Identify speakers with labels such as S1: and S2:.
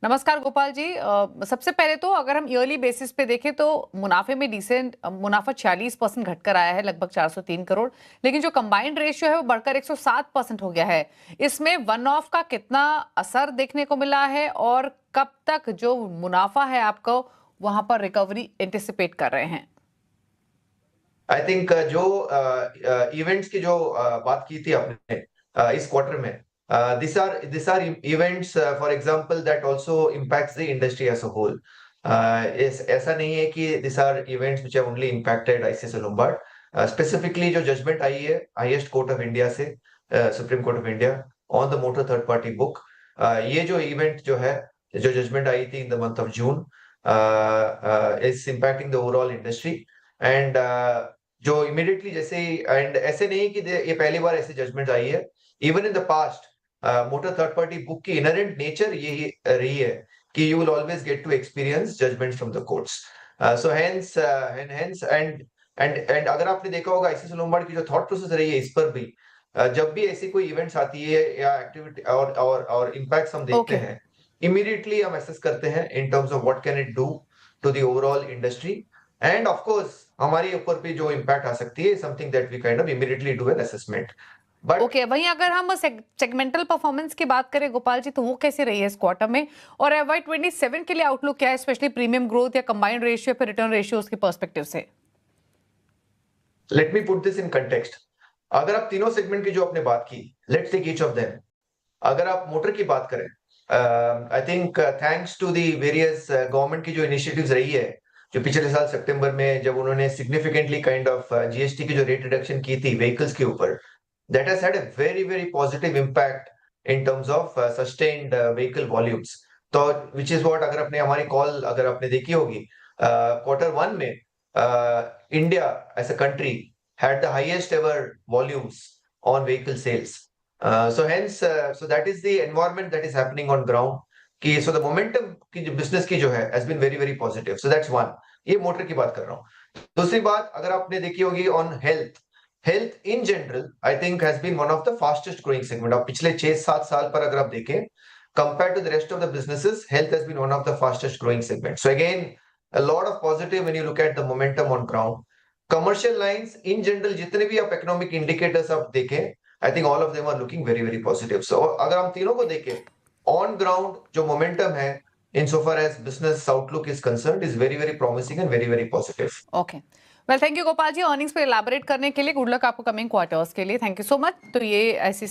S1: नमस्कार गोपाल जी। सबसे पहले तो अगर हम ईयरली बेसिस पे देखें तो मुनाफे में डिसेंट मुनाफा 46% घटकर आया है, लगभग 403 करोड़। लेकिन जो कंबाइंड रेशियो है वो बढ़कर 107% हो गया है। इसमें वन ऑफ का कितना असर देखने को मिला है और कब तक जो मुनाफा है आपको वहां पर रिकवरी एंटिसिपेट कर रहे हैं?
S2: आई थिंक जो इवेंट्स की जो बात की थी आपने इस क्वार्टर में, this are events for example that also impacts the industry as a whole. ऐसा नहीं है कि this are events which have only impacted ICSL Lombard. Specifically जो जजमेंट आई है हाईएस्ट कोर्ट ऑफ इंडिया से, supreme court of India on the motor third party book, ये जो इवेंट जो है, जो जजमेंट आई थी in the month of June, is impacting the overall industry. And जो इमीडिएटली जैसे ही, एंड ऐसे नहीं कि ये पहली बार ऐसी जजमेंट आई है। Even in the past motor third party book की इनहेरेंट नेचर यही रही है कि you will always get to experience judgement from the courts. So hence and अगर आपने देखा होगा आईसीसी लोम्बार्ड की जो थॉट प्रोसेस रही है इस पर भी, जब भी ऐसी कोई इवेंट्स आती है या एक्टिविटी और इम्पैक्ट्स हम देखते
S1: ओके।
S2: हैं, इमीडिएटली हम असेस करते हैं in terms of what can it do to the overall industry. And of course हमारे ऊपर भी जो इम्पैक्ट आ सकती है, something that we kind of immediately do an assessment. But
S1: okay, वहीं अगर हम सेगमेंटल परफॉर्मेंस की बात करें गोपाल जी, तो वो कैसी रही है इस क्वार्टर में? और FY27 के लिए आउटलुक क्या है, स्पेशली प्रीमियम ग्रोथ या कंबाइंड रेशियो पे रिटर्न रेशियोज के पर्सपेक्टिव से?
S2: Let me put this in context. अगर आप तीनों सेगमेंट की जो आपने बात की, let's take each of them. अगर आप मोटर की बात करें, I think thanks to the various government की जो इनिशिएटिव्स रही है, जो पिछले साल सितंबर में जब उन्होंने सिग्निफिकेंटली काइंड ऑफ जीएसटी की जो रेट रिडक्शन की थी व्हीकल्स के ऊपर, that has had a very very positive impact in terms of sustained vehicle volumes. तो विच इज व्हाट, अगर आपने हमारी कॉल अगर आपने देखी होगी, क्वार्टर वन में India as a country had the highest ever volumes on vehicle sales. So that is the environment that is happening on ground. कि so the momentum की जो business की जो है has been very very positive. So that's one. ये motor की बात कर रहा हूँ। दूसरी बात अगर आपने देखी होगी on health, health in general I think has been one of the fastest growing segment. अब पिछले 6-7 साल पर अगर आप देखें, compared to the rest of the businesses, health has been one of the fastest growing segments. So again, a lot of positive when you look at the momentum on ground. Commercial lines in general जितने भी आप economic indicators आप देखें, I think all of them are looking very very positive. So अगर हम तीनों को देखें, ऑन ग्राउंड जो मोमेंटम है in so far as business outlook is concerned is very very promising and very very positive.
S1: Okay, well thank you Gopal ji earnings पे elaborate करने के लिए। गुड लक आपको कमिंग क्वार्टर्स के लिए। Thank you so much. तो ये ऐसी